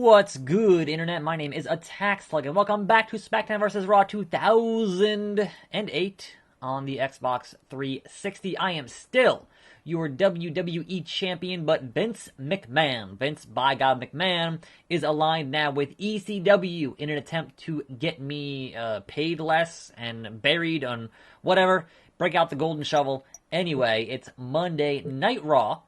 What's good, Internet? My name is Attack Slug, and welcome back to SmackDown vs. Raw 2008 on the Xbox 360. I am still your WWE Champion, but Vince by God McMahon, is aligned now with ECW in an attempt to get me paid less and buried on whatever. Break out the golden shovel. Anyway, it's Monday Night Raw,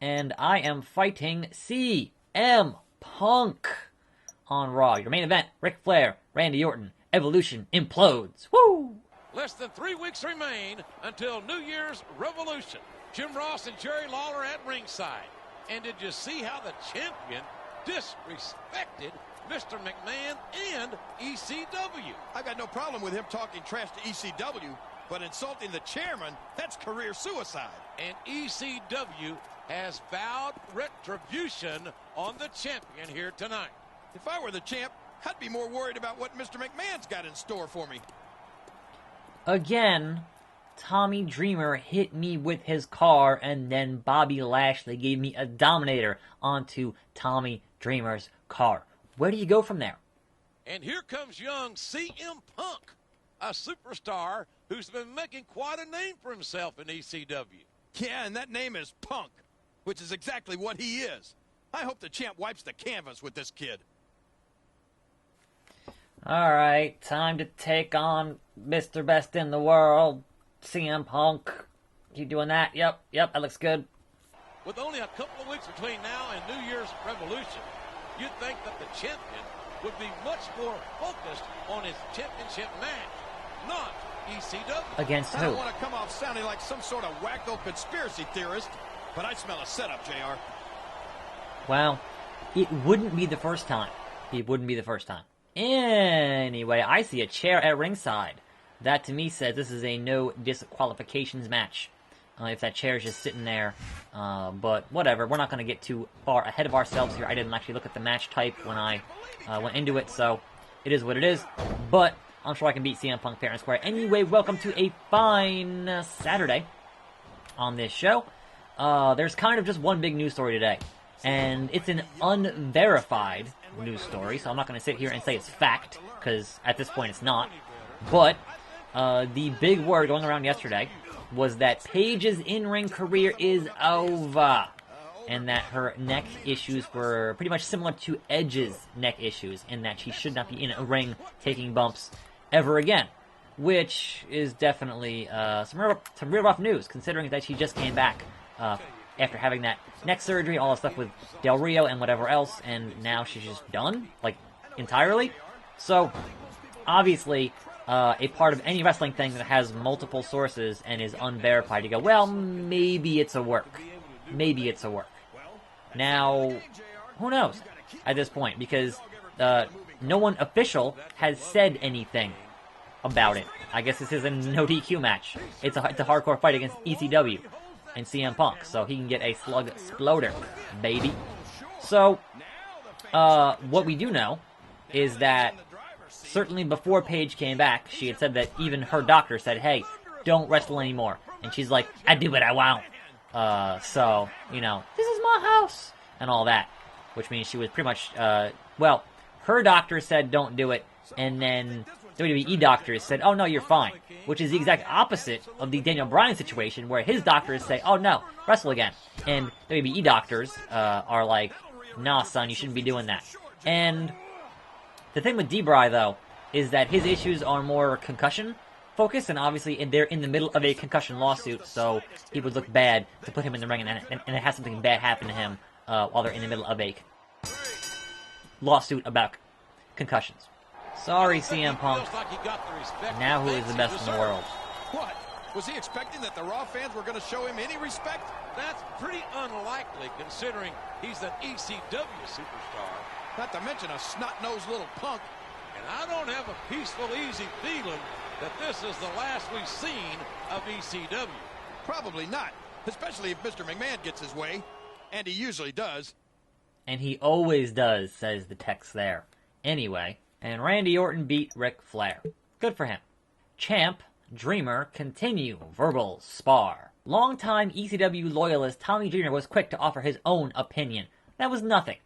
and I am fighting CM Punk on Raw. Your main event, Ric Flair, Randy Orton, Evolution implodes. Woo! Less than 3 weeks remain until New Year's Revolution. Jim Ross and Jerry Lawler at ringside. And did you see how the champion disrespected Mr. McMahon and ECW? I've got no problem with him talking trash to ECW, but insulting the chairman, that's career suicide. And ECW has vowed retribution on the champion here tonight. If I were the champ, I'd be more worried about what Mr. McMahon's got in store for me. Again, Tommy Dreamer hit me with his car, and then Bobby Lashley gave me a Dominator onto Tommy Dreamer's car. Where do you go from there? And here comes young CM Punk, a superstar who's been making quite a name for himself in ECW. Yeah, and that name is Punk, which is exactly what he is. I hope the champ wipes the canvas with this kid. Alright, time to take on Mr. Best in the World, CM Punk. You doing that? Yep, that looks good. With only a couple of weeks between now and New Year's Revolution, you'd think that the champion would be much more focused on his championship match, not ECW. Against who? I don't want to come off sounding like some sort of wacko conspiracy theorist, but I smell a setup, JR. Well, it wouldn't be the first time. Anyway, I see a chair at ringside. That to me says this is a no disqualifications match. If that chair is just sitting there. But whatever, we're not going to get too far ahead of ourselves here. I didn't actually look at the match type when I went into it, so it is what it is. But I'm sure I can beat CM Punk fair and square. Anyway, welcome to a fine Saturday on this show. There's kind of just one big news story today. And it's an unverified news story, so I'm not going to sit here and say it's fact, because at this point it's not. But the big word going around yesterday was that Paige's in-ring career is over, and that her neck issues were pretty much similar to Edge's neck issues, in that she should not be in a ring taking bumps ever again, which is definitely some real rough news, considering that she just came back after having that neck surgery, all the stuff with Del Rio and whatever else, and now she's just done, like, entirely. So, obviously, a part of any wrestling thing that has multiple sources and is unverified, you go, well, maybe it's a work. Now, who knows at this point, because no one official has said anything about it. I guess this is a no DQ match. It's a hardcore fight against ECW and CM Punk, so he can get a slug exploder, baby. So, what we do know is that certainly before Paige came back, she had said that even her doctor said, hey, don't wrestle anymore. And she's like, I do what I want. So, you know, this is my house, and all that. Which means she was pretty much, well, her doctor said don't do it, and then WWE doctors said, oh no, you're fine. Which is the exact opposite of the Daniel Bryan situation, where his doctors say, oh no, wrestle again. And WWE doctors are like, nah son, you shouldn't be doing that. And the thing with D-Bry, though, is that his issues are more concussion focused, and obviously they're in the middle of a concussion lawsuit, so it would look bad to put him in the ring and it has something bad happen to him while they're in the middle of a lawsuit about concussions. Sorry, CM Punk. Now who is the best in the world? What? Was he expecting that the Raw fans were going to show him any respect? That's pretty unlikely, considering he's an ECW superstar. Not to mention a snot-nosed little punk. And I don't have a peaceful, easy feeling that this is the last we've seen of ECW. Probably not, especially if Mr. McMahon gets his way, and he usually does. And he always does, says the text there. Anyway, and Randy Orton beat Ric Flair. Good for him. Champ, Dreamer, continue verbal spar. Longtime ECW loyalist Tommy Dreamer was quick to offer his own opinion. That was nothing.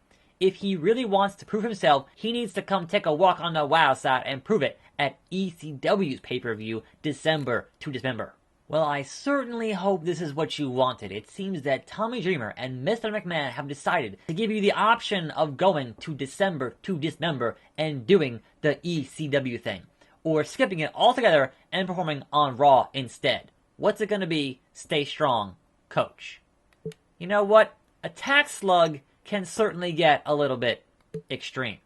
if he really wants to prove himself, he needs to come take a walk on the wild side and prove it at ECW's pay-per-view December to December. Well, I certainly hope this is what you wanted. It seems that Tommy Dreamer and Mr. McMahon have decided to give you the option of going to December to Dismember and doing the ECW thing, or skipping it altogether and performing on Raw instead. What's it gonna be? Stay strong, Coach. You know what? Attack Slug can certainly get a little bit extreme.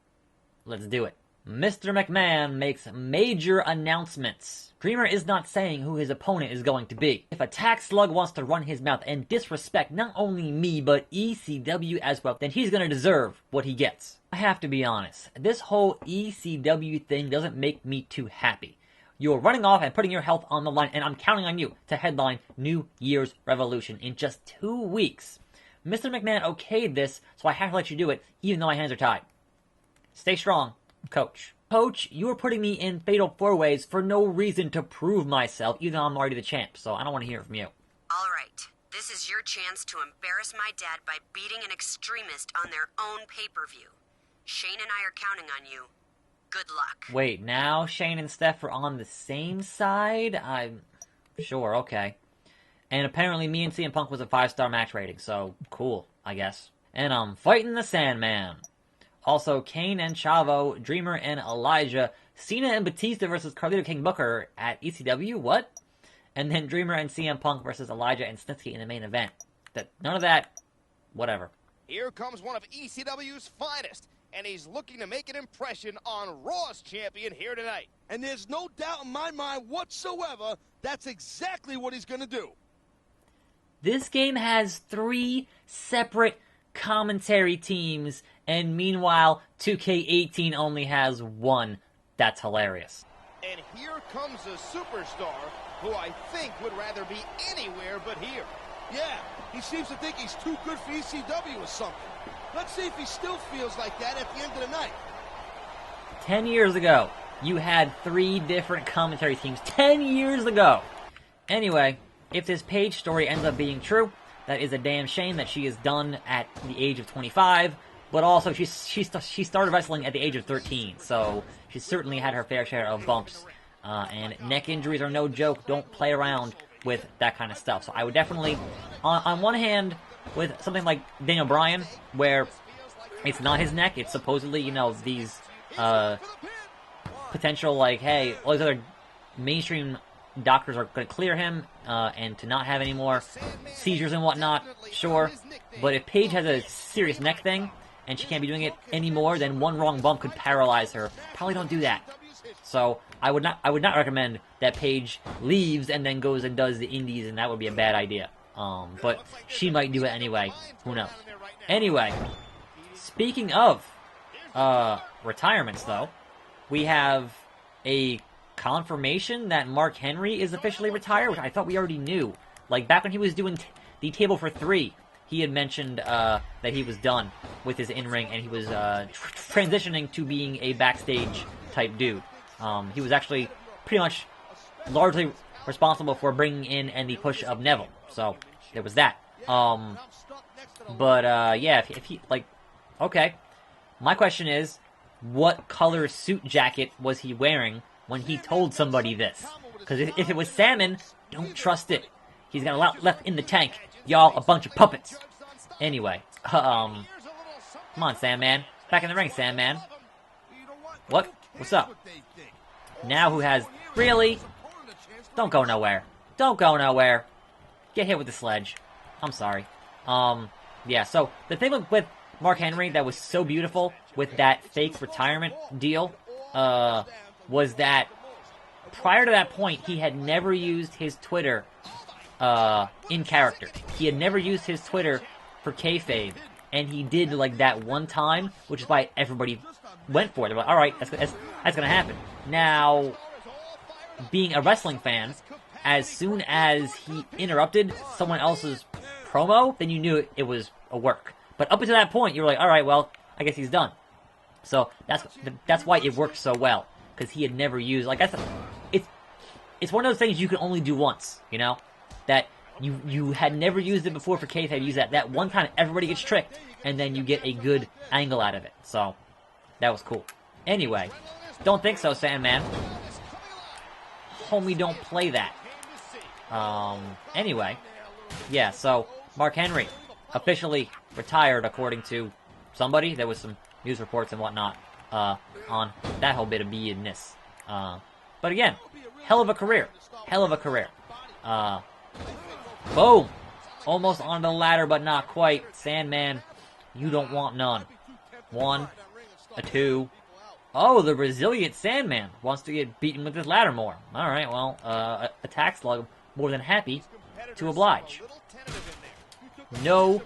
Let's do it. Mr. McMahon makes major announcements. Dreamer is not saying who his opponent is going to be. If Attack Slug wants to run his mouth and disrespect not only me, but ECW as well, then he's gonna deserve what he gets. I have to be honest, this whole ECW thing doesn't make me too happy. You're running off and putting your health on the line, and I'm counting on you to headline New Year's Revolution in just 2 weeks. Mr. McMahon okayed this, so I have to let you do it, even though my hands are tied. Stay strong, Coach. Coach, you are putting me in fatal 4-ways for no reason to prove myself, even though I'm already the champ, so I don't want to hear it from you. Alright, this is your chance to embarrass my dad by beating an extremist on their own pay-per-view. Shane and I are counting on you. Good luck. Wait, now Shane and Steph are on the same side? I'm sure, okay. And apparently me and CM Punk was a 5-star match rating, so cool, I guess. And I'm fighting the Sandman. Also, Kane and Chavo, Dreamer and Elijah, Cena and Batista versus Carlito King Booker at ECW, what? And then Dreamer and CM Punk versus Elijah and Snitsky in the main event. None of that, whatever. Here comes one of ECW's finest, and he's looking to make an impression on Raw's champion here tonight. And there's no doubt in my mind whatsoever that's exactly what he's going to do. This game has 3 separate commentary teams, and meanwhile, 2K18 only has 1. That's hilarious. And here comes a superstar who I think would rather be anywhere but here. Yeah, he seems to think he's too good for ECW or something. Let's see if he still feels like that at the end of the night. 10 years ago, you had 3 different commentary teams. 10 years ago! Anyway, if this Paige story ends up being true, that is a damn shame that she is done at the age of 25, but also she started wrestling at the age of 13, so she certainly had her fair share of bumps, and neck injuries are no joke. Don't play around with that kind of stuff. So I would definitely, on one hand, with something like Daniel Bryan, where it's not his neck, it's supposedly, you know, these potential, like, hey, all these other mainstream doctors are going to clear him, and to not have any more seizures and whatnot, sure. But if Paige has a serious neck thing, and she can't be doing it anymore, then one wrong bump could paralyze her. Probably don't do that. So I would not recommend that Paige leaves and then goes and does the indies, and that would be a bad idea. But she might do it anyway. Who knows? Anyway, speaking of retirements, though, we have a confirmation that Mark Henry is officially retired, which I thought we already knew. Like, back when he was doing the Table for 3, he had mentioned that he was done with his in-ring, and he was transitioning to being a backstage-type dude. He was actually pretty much largely responsible for bringing in and the push of Neville. So, there was that. Yeah, if he, like, okay. My question is, what color suit jacket was he wearing when he told somebody this? Because if it was salmon, don't trust it. He's got a lot left in the tank. Y'all a bunch of puppets. Anyway, come on, Sandman. Back in the ring, Sandman. What? What's up? Now who has... Really? Don't go nowhere. Don't go nowhere. Get hit with the sledge. I'm sorry. Yeah, so the thing with Mark Henry that was so beautiful with that fake retirement deal, was that prior to that point, he had never used his Twitter in character. He had never used his Twitter for kayfabe, and he did, like, that one time, which is why everybody went for it. They're like, alright, that's gonna happen. Now, being a wrestling fan, as soon as he interrupted someone else's promo, then you knew it was a work. But up until that point, you were like, alright, well, I guess he's done. So, that's why it worked so well. Because he had never used, like, it's one of those things you can only do once, you know? That You had never used it before for kayfabe. Use that one time, everybody gets tricked, and then you get a good angle out of it. So that was cool. Anyway, don't think so, Sandman. Homie, don't play that. Anyway, yeah. So Mark Henry officially retired, according to somebody. There was some news reports and whatnot on that whole bit of business. But again, hell of a career. Hell of a career. Boom! Almost onto the ladder, but not quite. Sandman, you don't want none. 1, a 2. Oh, the resilient Sandman wants to get beaten with his ladder more. Alright, well, Attack Slug, more than happy to oblige. No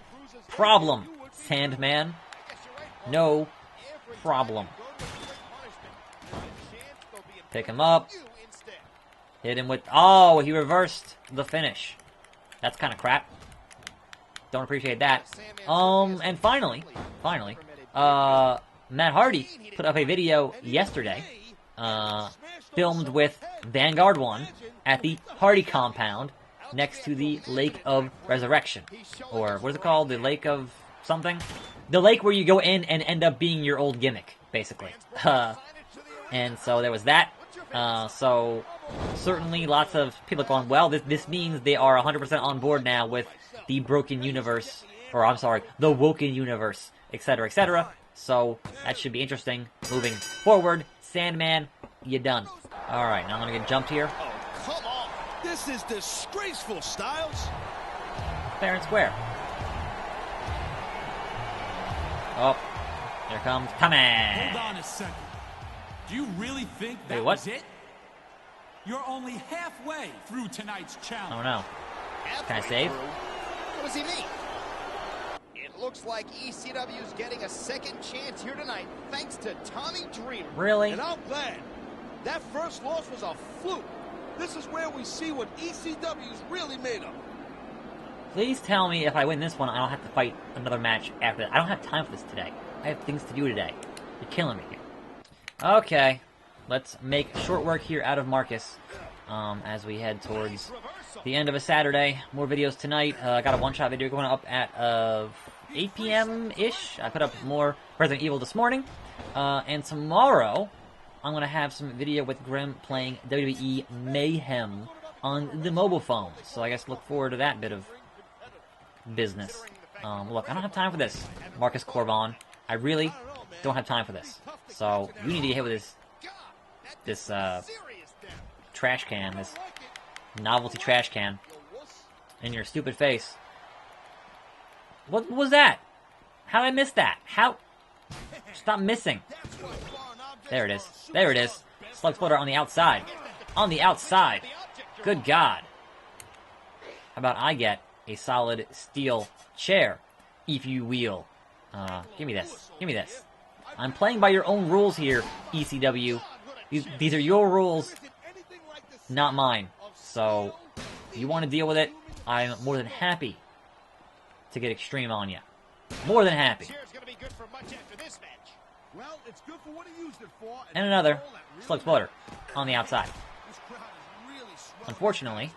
problem, Sandman. No problem. Pick him up. Hit him with... Oh, he reversed the finish. That's kind of crap. Don't appreciate that. And finally, Matt Hardy put up a video yesterday, filmed with Vanguard 1 at the Hardy compound next to the Lake of Resurrection. Or, what is it called? The Lake of something? The lake where you go in and end up being your old gimmick, basically. And so there was that. So certainly lots of people going, well, this means they are 100% on board now with the Broken Universe, or I'm sorry, the Woken Universe, etc., etc. So that should be interesting moving forward. Sandman, you done. Alright, now I'm gonna get jumped here. Oh, come on. This is disgraceful, Styles. Fair and square. Oh, here comes Tommy. Hold on a second. Do you really think that was it? You're only halfway through tonight's challenge. Oh no. Can I save? What does he mean? It looks like ECW's getting a second chance here tonight, thanks to Tommy Dreamer. Really? And I'm glad. That first loss was a fluke. This is where we see what ECW's really made of. Please tell me if I win this one, I don't have to fight another match after that. I don't have time for this today. I have things to do today. You're killing me here. Okay, let's make short work here out of Marcus as we head towards the end of a Saturday. More videos tonight. I got a one-shot video going up at 8 p.m.-ish. I put up more Resident Evil this morning. And tomorrow, I'm going to have some video with Grim playing WWE Mayhem on the mobile phone. So I guess look forward to that bit of business. Look, I don't have time for this, Marcus Corvon. I really don't have time for this. So you need to get hit with this trash can, this novelty trash can, in your stupid face. What was that? How did I miss that? How? Stop missing. There it is. There it is. Slug Splitter on the outside. On the outside. Good God. How about I get a solid steel chair, if you will. Give me this. Give me this. I'm playing by your own rules here, ECW. These are your rules, not mine. So, if you want to deal with it, I'm more than happy to get extreme on you. More than happy. And another Slug Splitter on the outside. Unfortunately,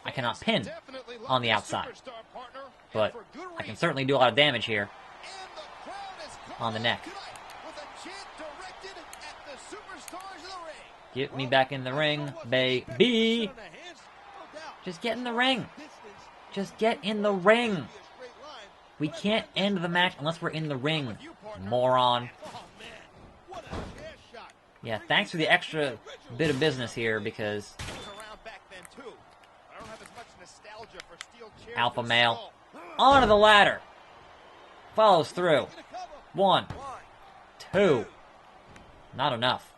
I cannot pin on the outside. But I can certainly do a lot of damage here on the neck. Get me back in the ring, baby. Just get in the ring. Just get in the ring. We can't end the match unless we're in the ring, moron. Yeah, thanks for the extra bit of business here, because alpha male onto the ladder, follows through. 1, 2. Not enough.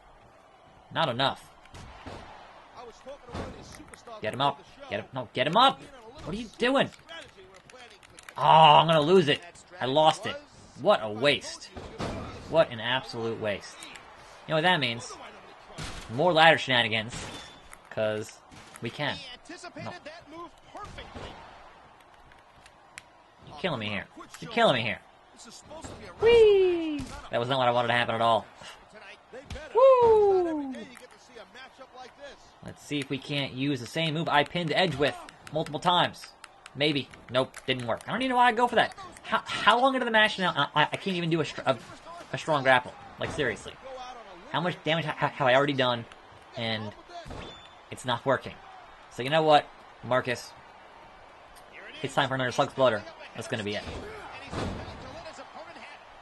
Not enough. Get him up. Get him. No, get him up. What are you doing? Oh, I'm gonna lose it. I lost it. What a waste. What an absolute waste. You know what that means? More ladder shenanigans. Because we can. No. You're killing me here. You're killing me here. Whee! That was not what I wanted to happen at all. Woo! Let's see if we can't use the same move I pinned Edge with multiple times. Maybe. Nope, didn't work. I don't even know why I go for that. How long into the match now? I can't even do a strong grapple. Like, seriously. How much damage have I already done? And it's not working. So you know what, Marcus? It's time for another Slug Exploder. That's gonna be it.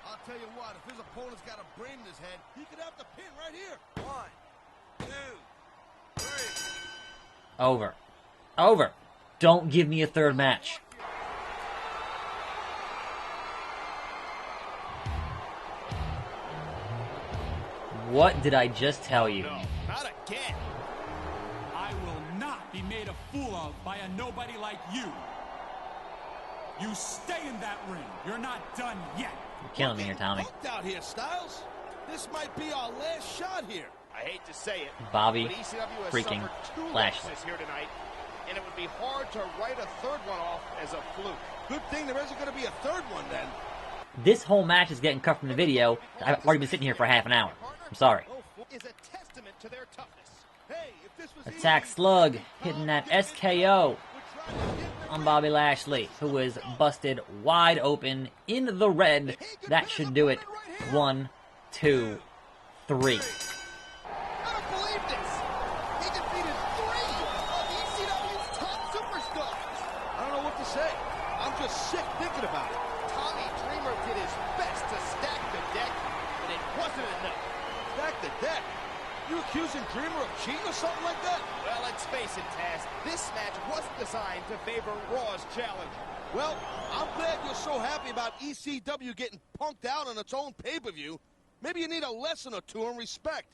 I'll tell you what, if his opponent's got a brain in his head, he could have the pin right here. 1, 2, 3. Over. Over. Don't give me a third match. What did I just tell you? No, not again. I will not be made a fool of by a nobody like you. You stay in that ring. You're not done yet. You're killing me here, Tommy. Out here, Styles. This might be our last shot here. I hate to say it, Bobby but ECW has freaking suffered 2 Lashley. losses here tonight, and it would be hard to write a third one off as a fluke. Good thing there isn't going to be a third one then. This whole match is getting cut from the video. I've already been sitting here for half an hour. I'm sorry. Is a testament to their toughness. Hey, if this was Attack Slug, hitting that SKO on Bobby Lashley, who is busted wide open in the red. That should do it. 1, 2, 3. I don't believe this. He defeated 3 of ECW's top superstars. I don't know what to say. I'm just sick thinking about it. Tommy Dreamer did his best to stack the deck, but it wasn't enough. Back the deck. You accusing Dreamer of cheating or something like that? Well, let's face it, Taz. This match wasn't designed to favor Raw's challenger. Well, I'm glad you're so happy about ECW getting punked out on its own pay-per-view. Maybe you need a lesson or two in respect.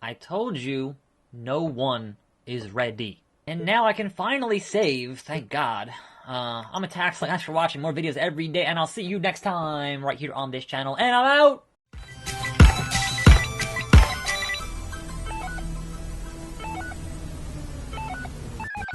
I told you, no one is ready. And now I can finally save, thank God. I'm Attack Slug. Thanks for watching more videos every day, and I'll see you next time right here on this channel. And I'm out!